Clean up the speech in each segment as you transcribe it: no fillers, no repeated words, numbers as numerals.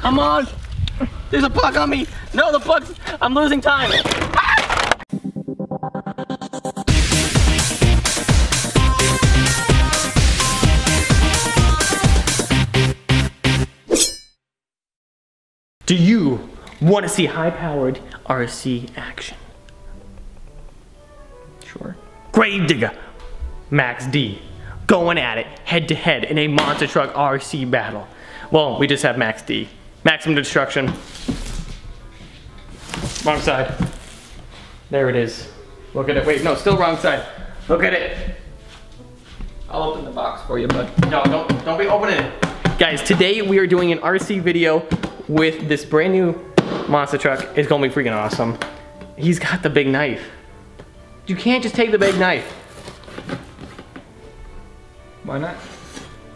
Come on. There's a bug on me. No, the bug's, I'm losing time. Do you want to see high-powered RC action? Sure. Gravedigger, Max D, going at it head-to-head in a monster truck RC battle. Well, we just have Max D. Maximum destruction. Wrong side. There it is. Look at it. Wait, no, still wrong side. Look at it. I'll open the box for you, bud. No, don't be opening it. Guys, today we are doing an RC video with this brand new monster truck. It's gonna be freaking awesome. He's got the big knife. You can't just take the big knife. Why not?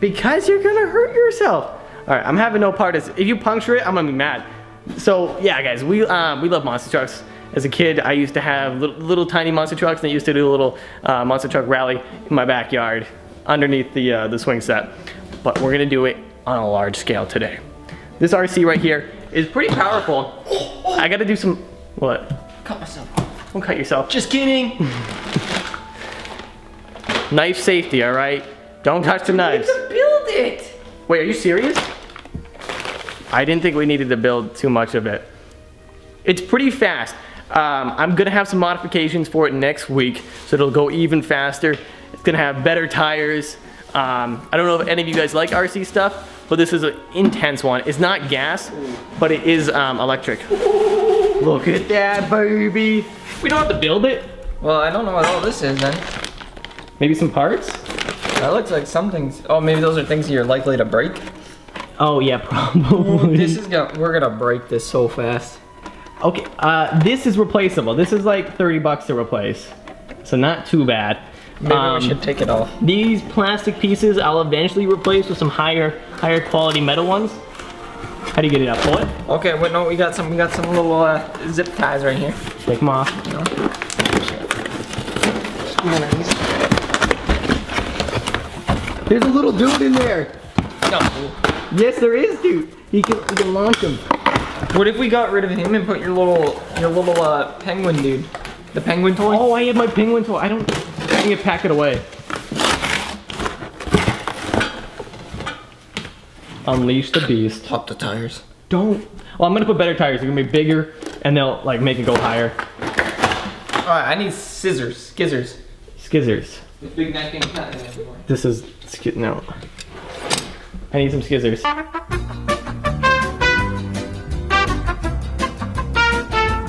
Because you're gonna hurt yourself. All right, I'm having no part of this. If you puncture it, I'm gonna be mad. So yeah, guys, we love monster trucks. As a kid, I used to have little tiny monster trucks, and I used to do a little monster truck rally in my backyard underneath the swing set. But we're gonna do it on a large scale today. This RC right here is pretty powerful. I gotta do some, what? Cut myself. Don't cut yourself. Just kidding. Knife safety, all right? Don't touch the knives. You have to build it. Wait, are you serious? I didn't think we needed to build too much of it. It's pretty fast. I'm gonna have some modifications for it next week, so it'll go even faster. It's gonna have better tires. I don't know if any of you guys like RC stuff, but this is an intense one. It's not gas, but it is electric. Look at that, baby. We don't have to build it. Well, I don't know what all this is then. Maybe some parts? That looks like some things. Oh, maybe those are things you're likely to break. Oh yeah, probably. We're gonna break this so fast. Okay, this is replaceable. This is like 30 bucks to replace. So not too bad. Maybe we should take it off. These plastic pieces I'll eventually replace with some higher quality metal ones. How do you get it up? Pull it? Okay, wait, no, we got some little zip ties right here. Take them off. No. There's a little dude in there. No. Yes, there is, dude. You can launch him. What if we got rid of him and put your little penguin dude? The penguin toy? Oh, I have my penguin toy. I can pack it away. Unleash the beast. Pop the tires. Don't. Well, I'm gonna put better tires. They're gonna be bigger, and they'll like make it go higher. All right, I need scissors. Skizzers. Skizzers. This big knife can't cut it anymore. This is no. I need some skizzers.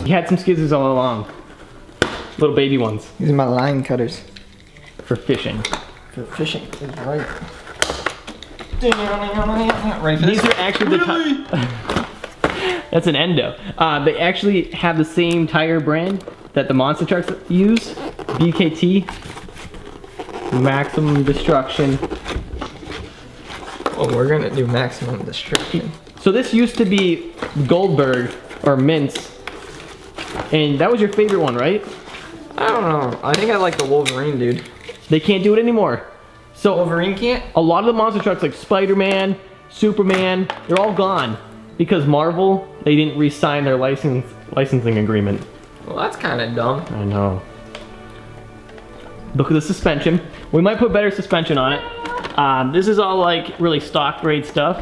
He had some skizzers all along. Little baby ones. These are my line cutters. For fishing. For fishing, is right. Ready for this? These are actually the That's an Endo. They actually have the same tire brand that the monster trucks use. BKT. Maximum destruction. Oh, we're gonna do maximum destruction. So this used to be Goldberg or Mintz. And that was your favorite one, right? I don't know. I think I like the Wolverine dude. They can't do it anymore. So Wolverine can't? A lot of the monster trucks like Spider-Man, Superman, they're all gone. Because Marvel, they didn't re-sign their licensing agreement. Well, that's kind of dumb. I know. Look at the suspension. We might put better suspension on it. This is all like really stock grade stuff.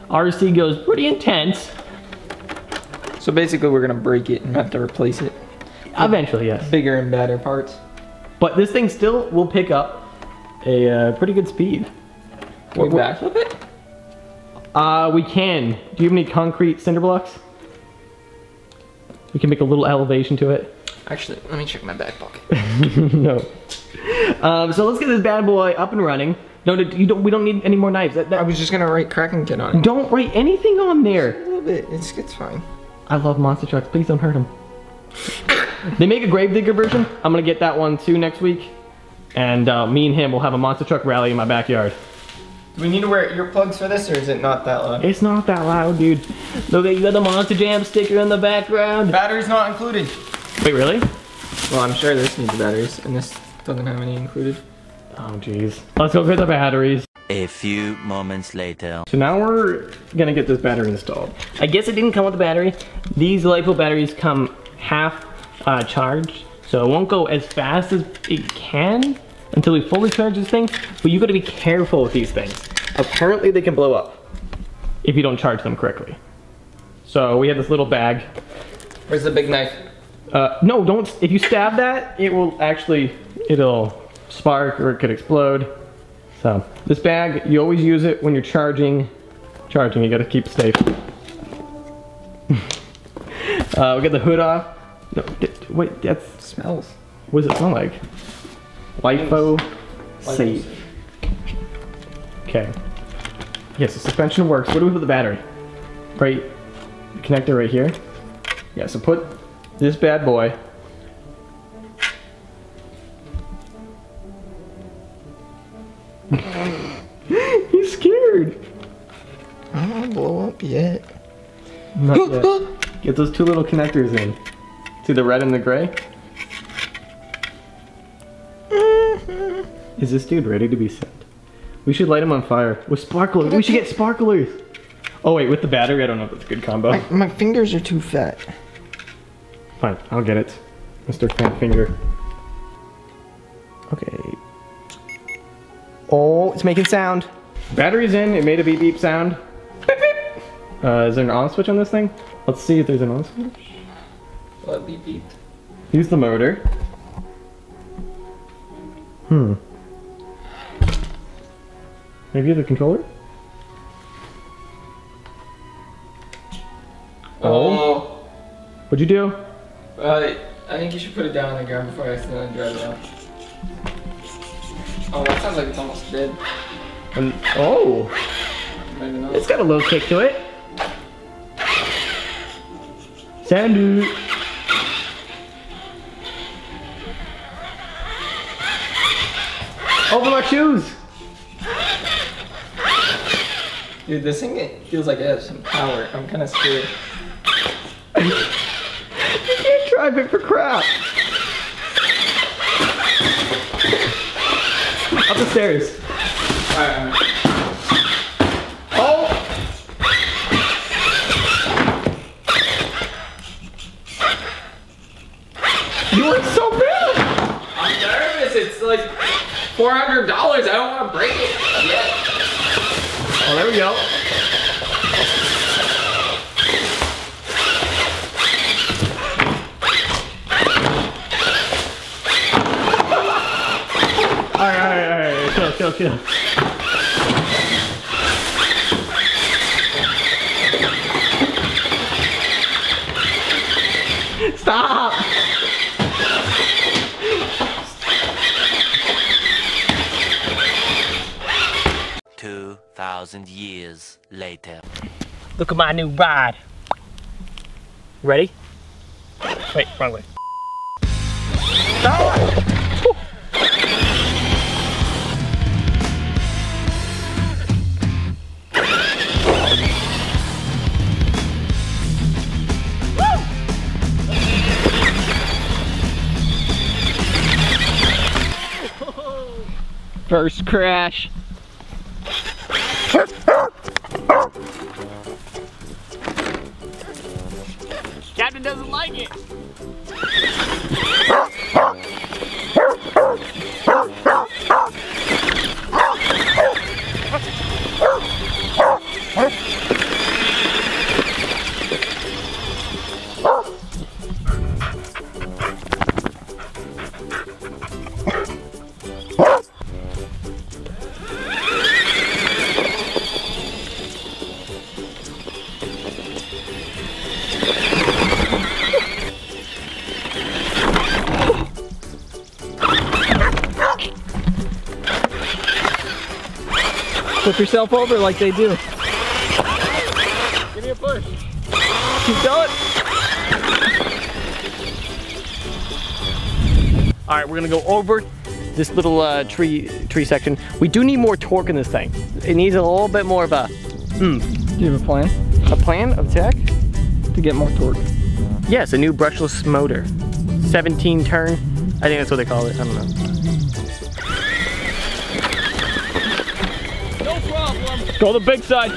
RC goes pretty intense. So basically we're gonna break it and have to replace it. Eventually, yes. Bigger and better parts. But this thing still will pick up a pretty good speed. Can we backflip it? We can. Do you have any concrete cinder blocks? We can make a little elevation to it. Actually, let me check my back pocket. No. So let's get this bad boy up and running. No, we don't need any more knives. I was just gonna write Kraken Kid on it. Don't write anything on there. A little bit. It's fine. I love monster trucks. Please don't hurt them. They make a Gravedigger version. I'm gonna get that one too next week. And me and him will have a monster truck rally in my backyard. Do we need to wear earplugs for this, or is it not that loud? It's not that loud, dude. Look at you got the Monster Jam sticker in the background. Batteries not included. Wait, really? Well, I'm sure this needs batteries, and this doesn't have any included. Oh, jeez. Let's go get the batteries. A few moments later. So now we're gonna get this battery installed. I guess it didn't come with the battery. These LiPo batteries come half charged, so it won't go as fast as it can until we fully charge this thing, but you gotta be careful with these things. Apparently they can blow up if you don't charge them correctly. So we have this little bag. Where's the big knife? No, don't, if you stab that, it'll spark or it could explode. So this bag, you always use it when you're charging, you gotta keep it safe. We get the hood off. No, wait, that's... Smells. What does it smell like? LiPo safe. Okay. Yes, the suspension works. Where do we put the battery? Right, the connector right here. Yeah, so put this bad boy. He's scared. I don't want to blow up yet. Not yet. Get those two little connectors in. See the red and the gray? Is this dude ready to be sent? We should light him on fire with sparklers. We should get sparklers. Oh wait, with the battery, I don't know if that's a good combo. My fingers are too fat. Fine, I'll get it. Mr. Fat Finger. Okay. Oh, it's making sound. Battery's in, it made a beep beep sound. Beep beep. Is there an on switch on this thing? Let's see if there's an on switch. What beep beep? Use the motor. Maybe the controller? Oh. What'd you do? I think you should put it down on the ground before I accidentally drive it out. Oh, that sounds like it's almost dead. Oh! Maybe not. It's got a little kick to it. Sandy! Open my shoes! Dude, this thing feels like it has some power. I'm kind of scared. You can't drive it for crap! Up the stairs. Alright. Oh! You look so bad! I'm nervous. It's like $400. I don't want to break it yet. Oh, there we go. Alright, chill. Stop! 2,000 years later. Look at my new ride. Ready? Wait, wrong way. Stop! First crash. Captain doesn't like it. Flip yourself over like they do. Give me a push. Keep going. All right, we're gonna go over this little tree section. We do need more torque in this thing. It needs a little bit more of a Do you have a plan? A plan of attack? To get more torque. Yes, a new brushless motor. 17 turn. I think that's what they call it. I don't know. Go the big side.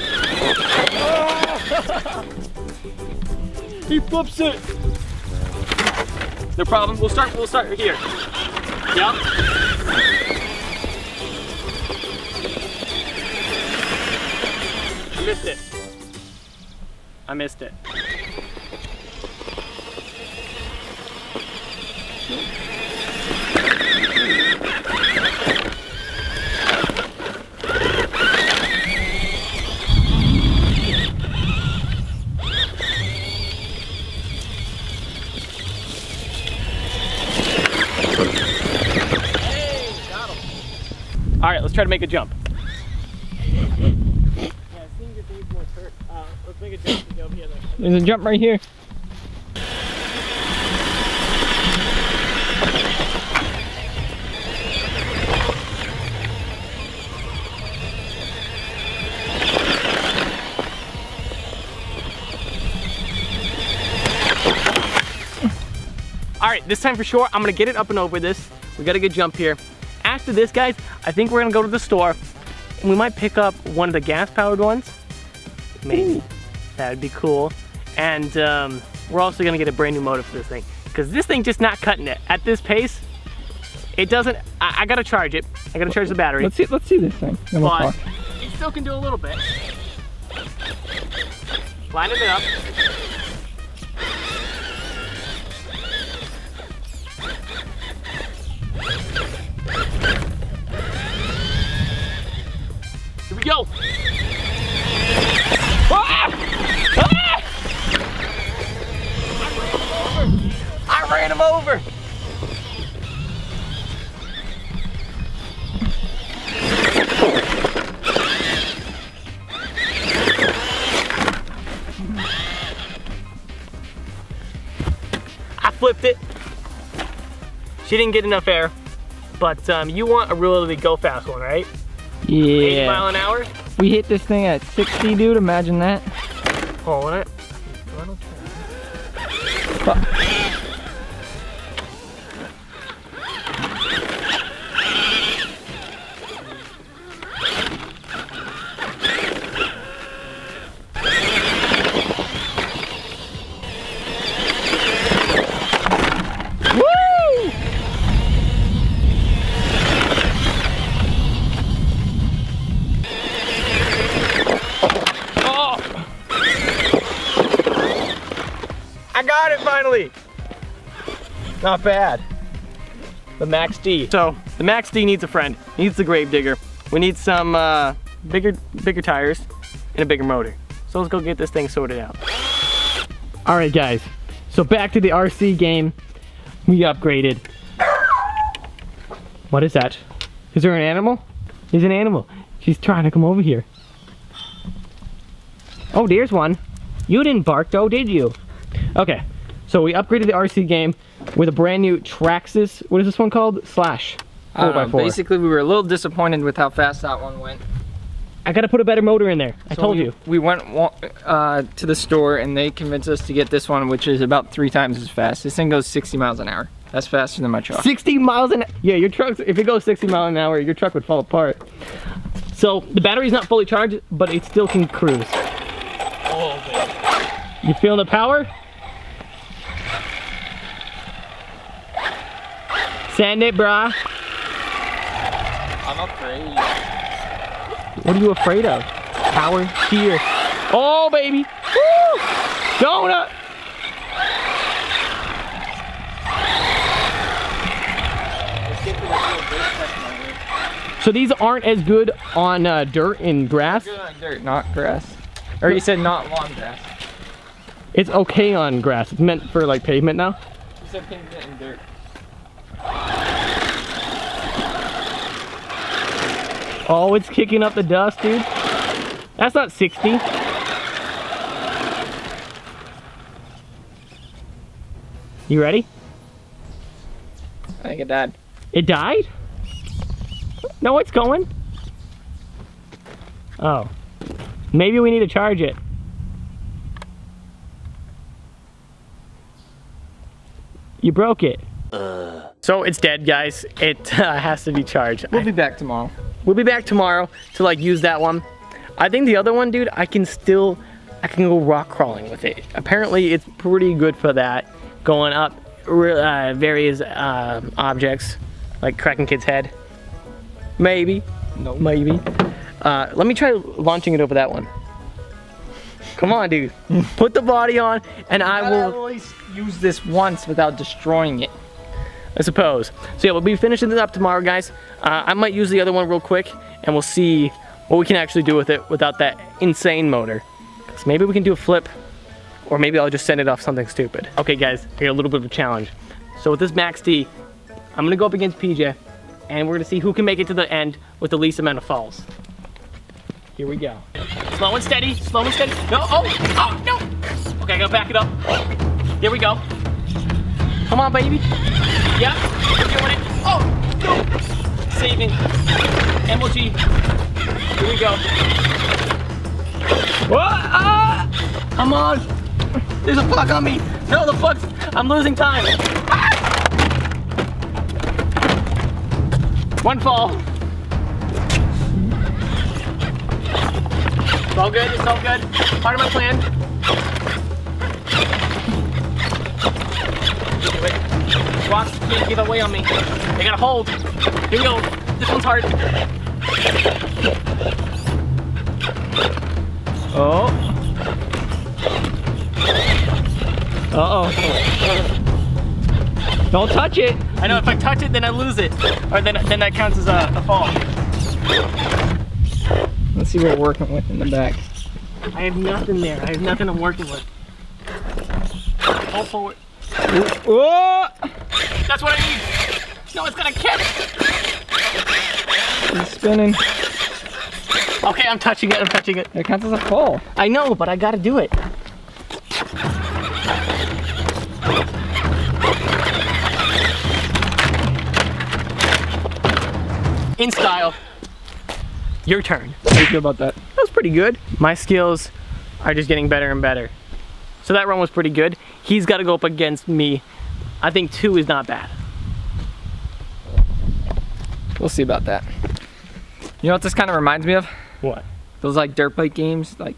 He flips it. No problem. We'll start here. Yep. I missed it. All right, let's try to make a jump. Let's make a jump to go here. There's a jump right here. All right, this time for sure, I'm gonna get it up and over this. We got a good jump here. After this, guys, I think we're gonna go to the store and we might pick up one of the gas-powered ones. Maybe. That'd be cool. And we're also gonna get a brand new motor for this thing because this thing just not cutting it. At this pace, it doesn't, I gotta charge it. I gotta charge the battery. Let's see this thing. Then we'll talk. It still can do a little bit. Lining it up. Here we go. Ah! Ah! I ran him over. I flipped it. She didn't get enough air, but you want a really go fast one, right? Yeah. 80 mile an hour? We hit this thing at 60, dude. Imagine that. Hold it. Got it finally. Not bad. The Max D. So the Max D needs a friend. Needs the grave digger. We need some bigger tires and a bigger motor. So let's go get this thing sorted out. All right, guys. So back to the RC game. We upgraded. What is that? Is there an animal? There's an animal. She's trying to come over here. Oh, there's one. You didn't bark though, did you? Okay, so we upgraded the RC game with a brand new Traxxas, what is this one called? Slash 4x4. Basically, we were a little disappointed with how fast that one went. I gotta put a better motor in there, I told you. We went to the store and they convinced us to get this one, which is about 3 times as fast. This thing goes 60 miles an hour. That's faster than my truck. 60 miles an hour? Yeah, your truck, if it goes 60 miles an hour, your truck would fall apart. So the battery's not fully charged, but it still can cruise. Oh, baby. You feeling the power? Send it, brah. I'm afraid. What are you afraid of? Power here. Oh, baby. Woo! Donut. So these aren't as good on dirt and grass? Good on dirt, not grass. Or you said not lawn grass. It's okay on grass. It's meant for like pavement now? You said pavement and dirt. Oh, it's kicking up the dust, dude. That's not 60. You ready? I think it died. It died? No, it's going. Oh. Maybe we need to charge it. You broke it. So it's dead, guys. It has to be charged. We'll be back tomorrow. We'll be back tomorrow to like use that one. I think the other one, dude, I can go rock crawling with it. Apparently, it's pretty good for that. Going up various objects, like cracking kid's head. Maybe. No. Maybe. Let me try launching it over that one. Come on, dude. Put the body on, and I will at least use this once without destroying it. I suppose. So yeah, we'll be finishing this up tomorrow, guys. I might use the other one real quick, and we'll see what we can actually do with it without that insane motor. So maybe we can do a flip, or maybe I'll just send it off something stupid. Okay, guys, I got a little bit of a challenge. So with this Max D, I'm gonna go up against PJ, and we're gonna see who can make it to the end with the least amount of falls. Here we go. Slow and steady, slow and steady. No, oh, no. Okay, I gotta back it up. Here we go. Come on, baby. Yeah, we're doing it. Oh, no. Saving. MLG. Here we go. Come on. There's a fuck on me. No, the fuck's, I'm losing time. One fall. It's all good, it's all good. Part of my plan. Rocks can't give away on me. They gotta hold. Here we go. This one's hard. Oh. Uh-oh. Don't touch it. I know if I touch it, then I lose it. Or then that counts as a fall. Let's see what we're working with in the back. I have nothing there. I have nothing I'm working with. Hold forward. Whoa! That's what I need. No, it's gonna catch. It's spinning. Okay, I'm touching it. I'm touching it. It counts as a fall. I know, but I gotta do it. In style. Your turn. How do you feel about that? That was pretty good. My skills are just getting better and better. So that run was pretty good. He's got to go up against me. I think 2 is not bad. We'll see about that. You know what this kind of reminds me of? What? Those like dirt bike games, like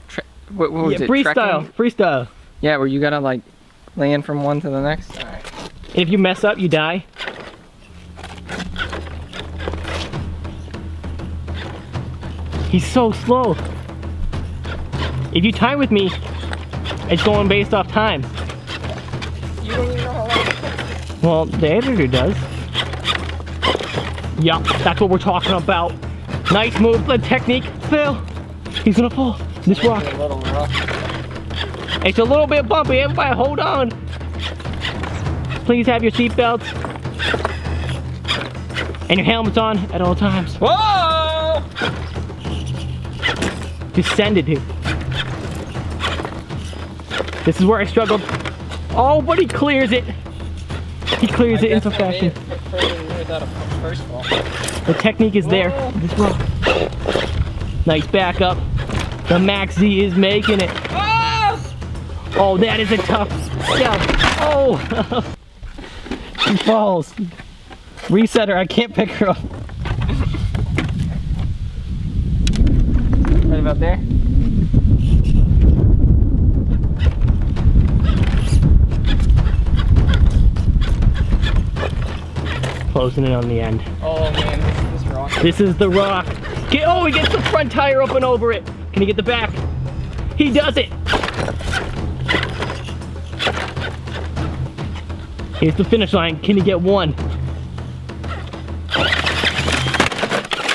what was it? Freestyle. Trekking? Freestyle. Yeah, where you gotta like land from one to the next. All right. And if you mess up, you die. He's so slow. If you tie with me, it's going based off time. You don't even know how long it takes. Well, the editor does. Yup, that's what we're talking about. Nice move, the technique. Phil, he's gonna fall. This rock. A little rough. It's a little bit bumpy. Everybody, hold on. Please have your seatbelts and your helmets on at all times. Whoa! Descended, dude. This is where I struggled. Oh, but he clears it. He clears it in some fashion. The technique is there. This rock. Nice back up. The Max Z is making it. Oh, that is a tough step. Oh, she falls. Reset her. I can't pick her up. Right about there. Closing in on the end. Oh man, this rock. This is the rock. Oh, he gets the front tire up and over it. Can he get the back? He does it. Here's the finish line. Can he get one?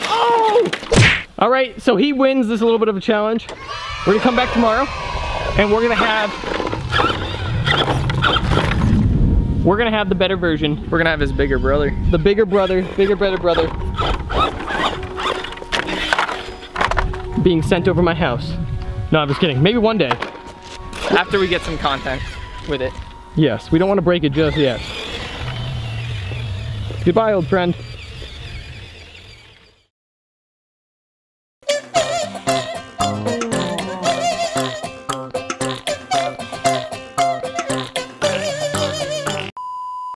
Oh! All right, so he wins this little bit of a challenge. We're gonna come back tomorrow, and we're gonna have the better version. We're gonna have his bigger brother. The bigger brother, better brother, being sent over my house. No, I'm just kidding. Maybe one day. After we get some content with it. Yes, we don't want to break it just yet. Goodbye, old friend.